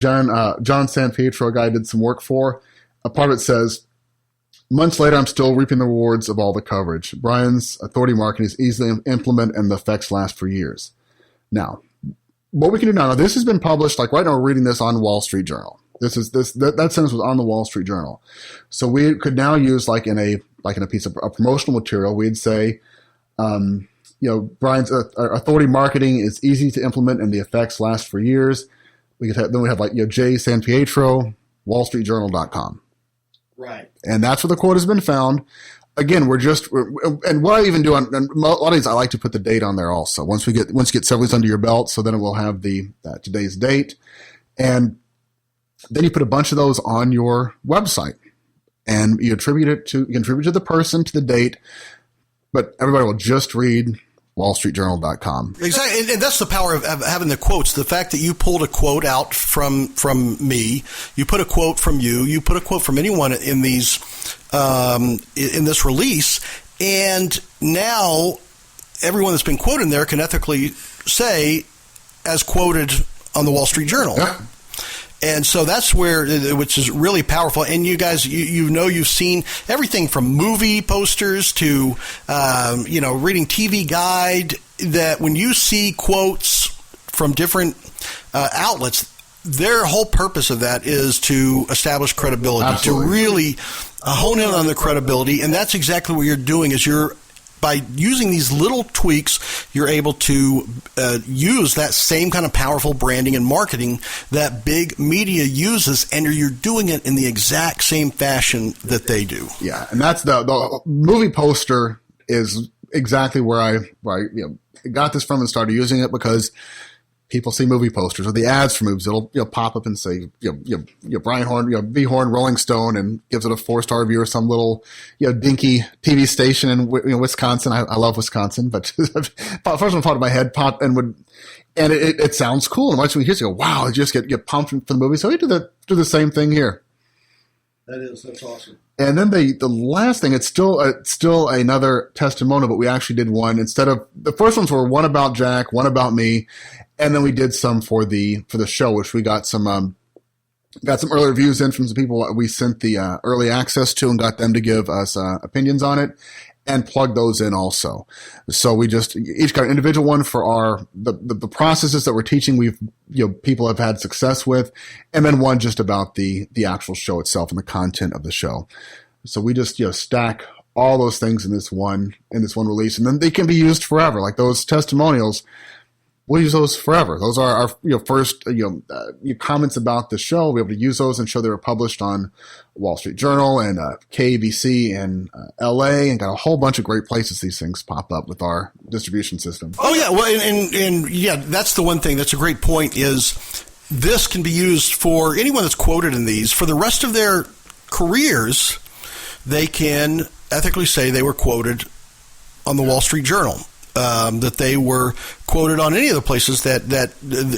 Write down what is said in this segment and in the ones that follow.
John San Pietro, a guy I did some work for. A part of it says, months later, I'm still reaping the rewards of all the coverage. Brian's authority marketing is easy to implement and the effects last for years. Now, what we can do now, this has been published, like right now we're reading this on Wall Street Journal. That sentence was on the Wall Street Journal. So we could now use like in a piece of a promotional material, we'd say, Brian's authority marketing is easy to implement and the effects last for years. We have J. San Pietro, wallstreetjournal.com. Right. And that's where the quote has been found. Again, and what I even do on a lot of these, I like to put the date on there also. Once you get several weeks under your belt, so then it will have the today's date. And then you put a bunch of those on your website and you contribute to the person, to the date, but everybody will just read wallstreetjournal.com. Exactly. And that's the power of having the quotes. The fact that you pulled a quote out from me, you put a quote from you put a quote from anyone in these, in this release. And now everyone that's been quoted in there can ethically say, as quoted on the Wall Street Journal. Yeah. And so that's which is really powerful. And you guys, you've seen everything from movie posters to, reading TV guide, that when you see quotes from different outlets, their whole purpose of that is to establish credibility, Absolutely. to really hone in on the credibility. And that's exactly what you're doing is by using these little tweaks, you're able to use that same kind of powerful branding and marketing that big media uses, and you're doing it in the exact same fashion that they do. Yeah, and that's the movie poster is exactly where I got this from and started using it, because people see movie posters or the ads for movies. It'll pop up and say Brian Horn, V Horn, Rolling Stone, and gives it a 4-star review, or some little dinky TV station in Wisconsin. I love Wisconsin, but first one popped in my head, and it sounds cool. And once we hear it, you go, wow, you just get pumped for the movie. So we do the same thing here. That's awesome. And then the last thing, it's still another testimonial, but we actually did one instead of the first ones were one about Jack, one about me, and then we did some for the show, which we got some early reviews in from some people we sent the early access to and got them to give us opinions on it, and plug those in also. So we just each got an individual one for the processes that we're teaching. People have had success with, and then one just about the actual show itself and the content of the show. So we just stack all those things in this one release, and then they can be used forever. Like those testimonials, we'll use those forever. Those are our first your comments about the show. We'll be able to use those and show they were published on Wall Street Journal and KABC in LA, and got a whole bunch of great places these things pop up with our distribution system. Oh yeah, well, and yeah, that's the one thing. That's a great point. Is this can be used for anyone that's quoted in these for the rest of their careers. They can ethically say they were quoted on the Wall Street Journal. That they were quoted on any of the places that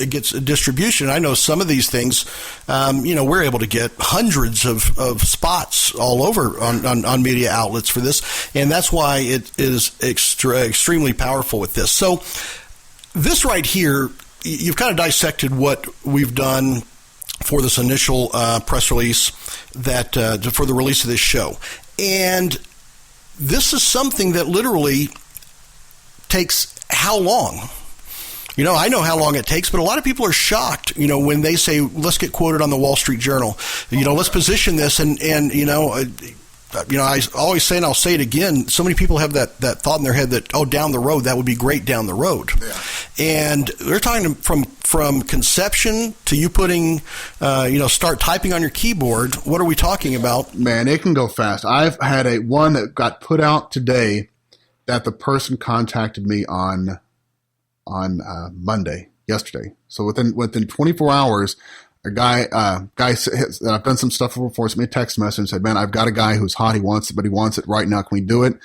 gets distribution. I know some of these things, we're able to get hundreds of spots all over on media outlets for this, and that's why it is extremely powerful with this. So this right here, you've kind of dissected what we've done for this initial press release for the release of this show, and this is something that literally takes how long? I know how long it takes, but a lot of people are shocked, when they say, let's get quoted on the Wall Street Journal. Let's position this. And I always say, and I'll say it again, so many people have that thought in their head that, down the road, that would be great down the road. Yeah. And they're talking from conception to you putting, start typing on your keyboard. What are we talking about? Man, it can go fast. I've had one that got put out today that the person contacted me on yesterday. So within 24 hours, a guy that I've done some stuff for before sent me a text message and said, "Man, I've got a guy who's hot. He wants it, but he wants it right now. Can we do it?"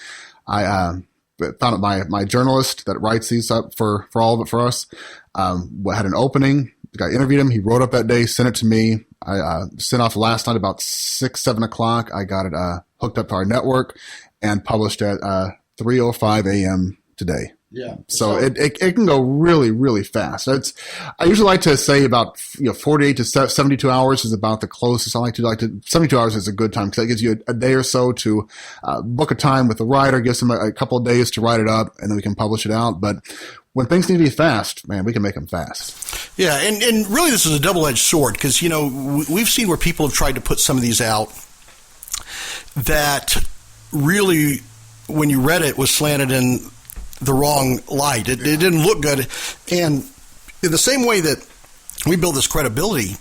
I found out my journalist that writes these up for all of it for us had an opening. The guy interviewed him. He wrote up that day, sent it to me. I sent off last night about 6-7 o'clock. I got it hooked up to our network and published at 3:05 a.m. today. Yeah. So it can go really, really fast. I usually like to say about 48 to 72 hours is about the closest. I like to 72 hours is a good time because that gives you a day or so to book a time with the writer, gives them a couple of days to write it up, and then we can publish it out. But when things need to be fast, man, we can make them fast. Yeah, and really this is a double-edged sword because, we've seen where people have tried to put some of these out that really, when you read it, was slanted in the wrong light. It didn't look good. And in the same way that we build this credibility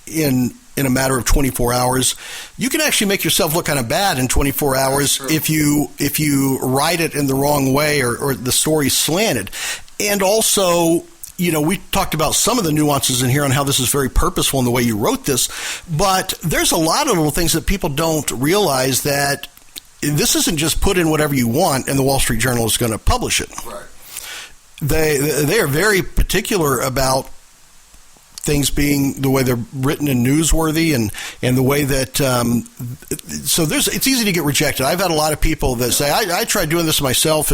in a matter of 24 hours, you can actually make yourself look kind of bad in 24 hours if you write it in the wrong way or the story's slanted. And also, we talked about some of the nuances in here on how this is very purposeful in the way you wrote this, but there's a lot of little things that people don't realize, that this isn't just put in whatever you want and the Wall Street Journal is going to publish it. Right. They are very particular about things being the way they're written and newsworthy, and the way that so it's easy to get rejected. I've had a lot of people that say, I tried doing this myself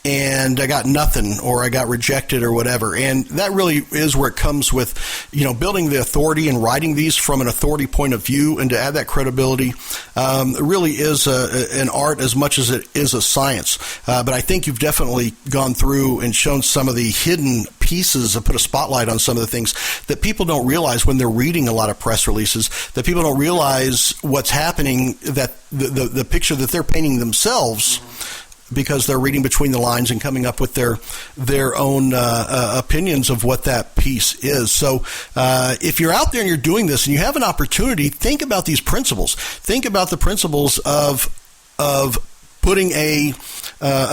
and I got nothing, or I got rejected, or whatever. And that really is where it comes with, building the authority and writing these from an authority point of view, and to add that credibility really is an art as much as it is a science. But I think you've definitely gone through and shown some of the hidden pieces and put a spotlight on some of the things that people don't realize when they're reading a lot of press releases, that people don't realize what's happening, that the picture that they're painting themselves, because they're reading between the lines and coming up with their own opinions of what that piece is. So if you're out there and you're doing this and you have an opportunity, think about these principles. Think about the principles of putting an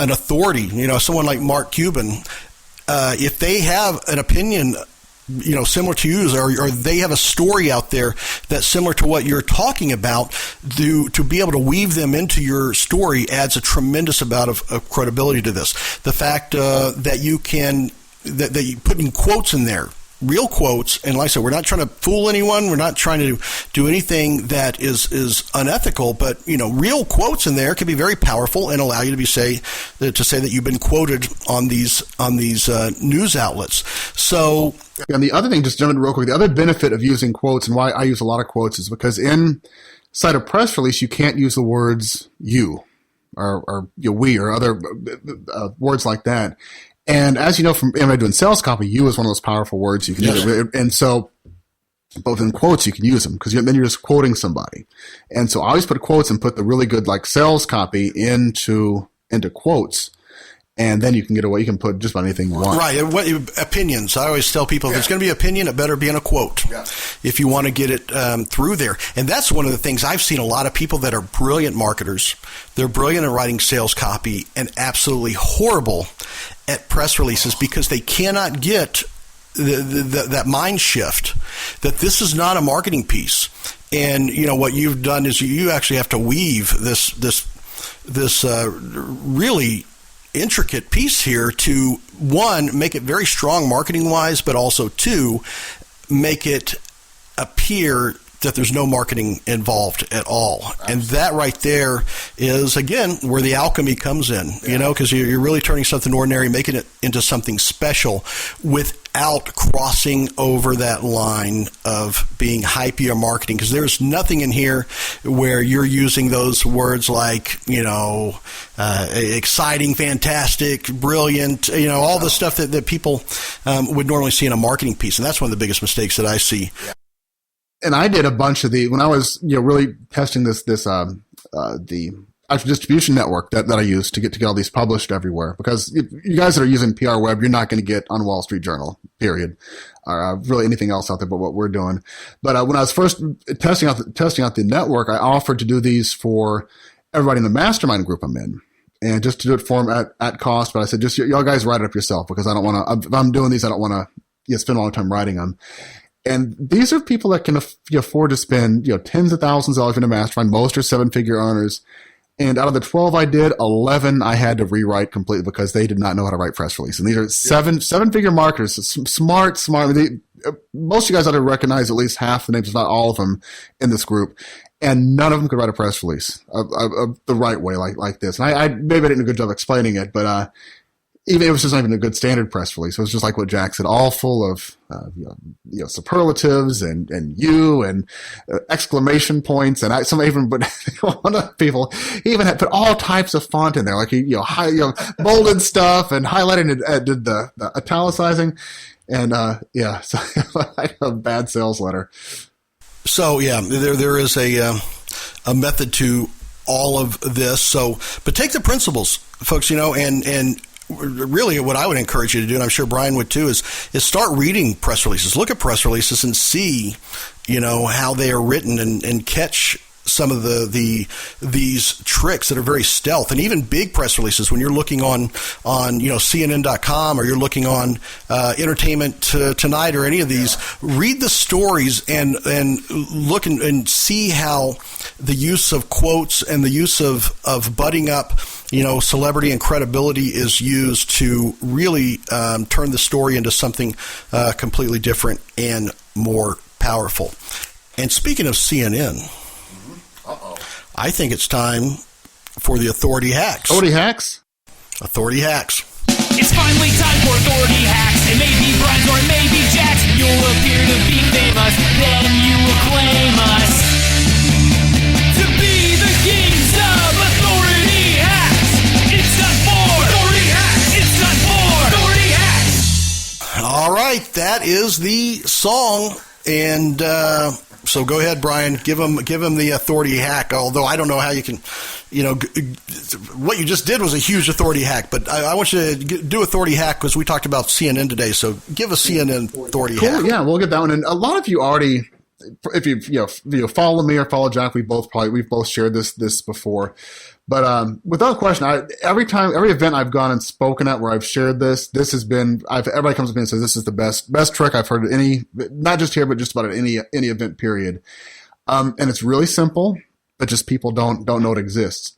authority, someone like Mark Cuban. If they have an opinion similar to yours, or they have a story out there that's similar to what you're talking about, to be able to weave them into your story adds a tremendous amount of credibility to this. The fact that you can that you put in quotes in there, real quotes, and like I said, we're not trying to fool anyone. We're not trying to do anything that is unethical, but real quotes in there can be very powerful and allow you to say that you've been quoted on these news outlets. So, and the other thing, just jumping real quick, the other benefit of using quotes, and why I use a lot of quotes, is because inside a press release you can't use the words "you" or "we" or other words like that. And as you know from doing sales copy, "you" is one of those powerful words you can use. And so both in quotes you can use them, because then you're just quoting somebody. And so I always put quotes and put the really good sales copy into quotes. And then you can get away. You can put just about anything you want. Right. Opinions. I always tell people, if it's going to be opinion, it better be in a quote if you want to get it through there. And that's one of the things I've seen a lot of people that are brilliant marketers. They're brilliant at writing sales copy and absolutely horrible at press releases, because they cannot get that mind shift that this is not a marketing piece. And, what you've done is you actually have to weave this really intricate piece here to, one, make it very strong marketing wise, but also two, make it appear that there's no marketing involved at all. Absolutely. And that right there is, again, where the alchemy comes in, because you're really turning something ordinary, making it into something special without crossing over that line of being hypey or marketing. Because there's nothing in here where you're using those words like, exciting, fantastic, brilliant, all the stuff that people would normally see in a marketing piece. And that's one of the biggest mistakes that I see. Yeah. And I did a bunch of when I was, really testing the actual distribution network that I use to get all these published everywhere. Because if you guys that are using PR Web, you're not going to get on Wall Street Journal, period, or really anything else out there but what we're doing. But when I was first testing out the network, I offered to do these for everybody in the mastermind group I'm in, and just to do it for them at cost. But I said, just y'all guys write it up yourself, because I don't want to. If I'm doing these, I don't want to spend a lot of time writing them. And these are people that can afford to spend, tens of thousands of dollars in a mastermind. Most are 7-figure earners. And out of the 12 I did, 11 I had to rewrite completely because they did not know how to write press release. And these are seven-figure marketers, smart. Most of you guys ought to recognize at least half the names, if not all of them, in this group. And none of them could write a press release of the right way, like this. And I maybe I didn't do a good job explaining it, but even it was just not even a good standard press release. It was just like what Jack said, all full of superlatives and exclamation points. And but one of the people, he even had put all types of font in there, like bolded stuff and highlighted and did the italicizing. And so like a bad sales letter. So yeah, there is a method to all of this. So, but take the principles, folks. And really what I would encourage you to do, and I'm sure Brian would too, is start reading press releases. Look at press releases and see, how they are written and catch some of these tricks that are very stealth. And even big press releases, when you're looking on CNN.com or you're looking on Entertainment Tonight or any of these, read the stories and look and see how the use of quotes and the use of butting up celebrity and credibility is used to really turn the story into something completely different and more powerful. And speaking of CNN, I think it's time for the Authority Hacks. Authority Hacks? Authority Hacks. It's finally time for Authority Hacks. It may be Brian's or it may be Jack's. You'll appear to be famous, then you will claim us to be the kings of Authority Hacks. It's time for Authority Hacks. It's time for Authority Hacks. All right, that is the song. And so go ahead, Brian. Give him the authority hack. Although I don't know how you can, what you just did was a huge authority hack. But I want you to do authority hack because we talked about CNN today. So give a CNN authority hack. Yeah, we'll get that one. And a lot of you already, if you follow me or follow Jack, we've both shared this before. But without question, every event I've gone and spoken at where I've shared this has been, everybody comes to me and says this is the best trick I've heard at not just here, but just about at any event period. And it's really simple, but just people don't know it exists.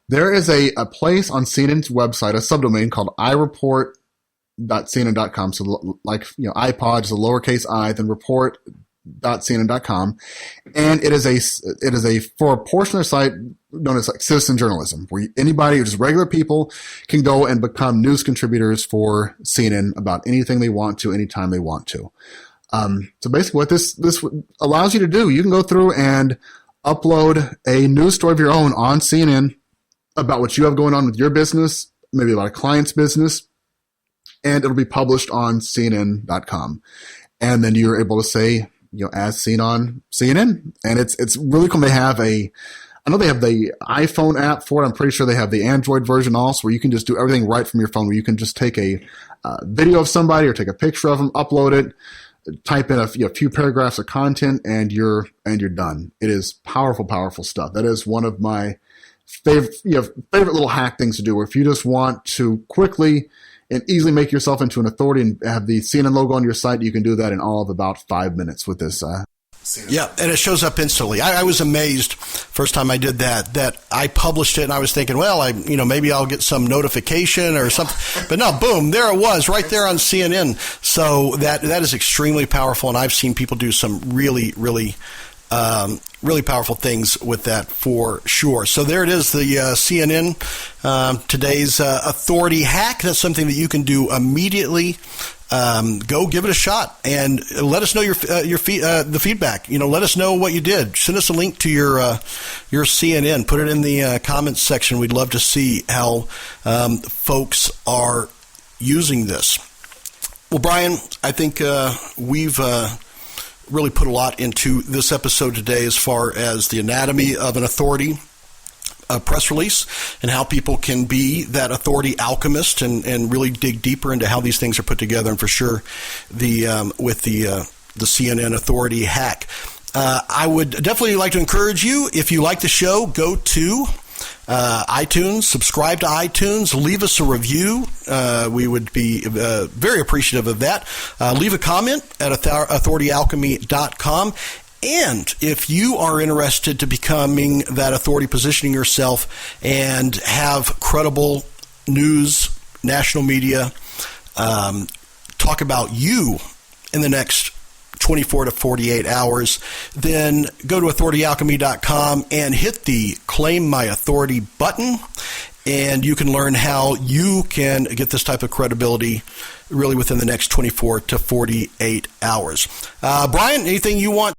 There is a place on CNN's website, a subdomain called ireport.cnn.com. So like, iPod is a lowercase I, then report.cnn.com. And it is for a portion of the site known as like citizen journalism, where anybody or just regular people can go and become news contributors for CNN about anything they want to, anytime they want to. So basically what this allows you to do, you can go through and upload a news story of your own on CNN about what you have going on with your business, maybe about a client's business, and it'll be published on CNN.com. And then you're able to say, as seen on CNN. And it's really cool. I know they have the iPhone app for it. I'm pretty sure they have the Android version also, where you can just do everything right from your phone, where you can just take a video of somebody or take a picture of them, upload it, type in a few paragraphs of content, and you're done. It is powerful, powerful stuff. That is one of my favorite little hack things to do, where if you just want to quickly and easily make yourself into an authority and have the CNN logo on your site, you can do that in all of about 5 minutes with this. Yeah, and it shows up instantly. I was amazed first time I did that I published it and I was thinking, well, maybe I'll get some notification or something. But no, boom, there it was right there on CNN. So that is extremely powerful, and I've seen people do some really, really really powerful things with that for sure. So there it is, the CNN today's authority hack. That's something that you can do immediately. Go give it a shot and let us know the feedback. Let us know what you did. Send us a link to your CNN. Put it in the comments section. We'd love to see how folks are using this. Well, Brian, I think we've really put a lot into this episode today as far as the anatomy of an authority press release and how people can be that authority alchemist and really dig deeper into how these things are put together. And for sure, with the CNN authority hack, I would definitely like to encourage you, if you like the show, go to iTunes, subscribe to iTunes, leave us a review. We would be very appreciative of that. Leave a comment at authorityalchemy.com. And if you are interested to becoming that authority, positioning yourself and have credible news, national media, talk about you in the next 24 to 48 hours, then go to authorityalchemy.com and hit the Claim My Authority button and you can learn how you can get this type of credibility really within the next 24 to 48 hours. Brian, anything you want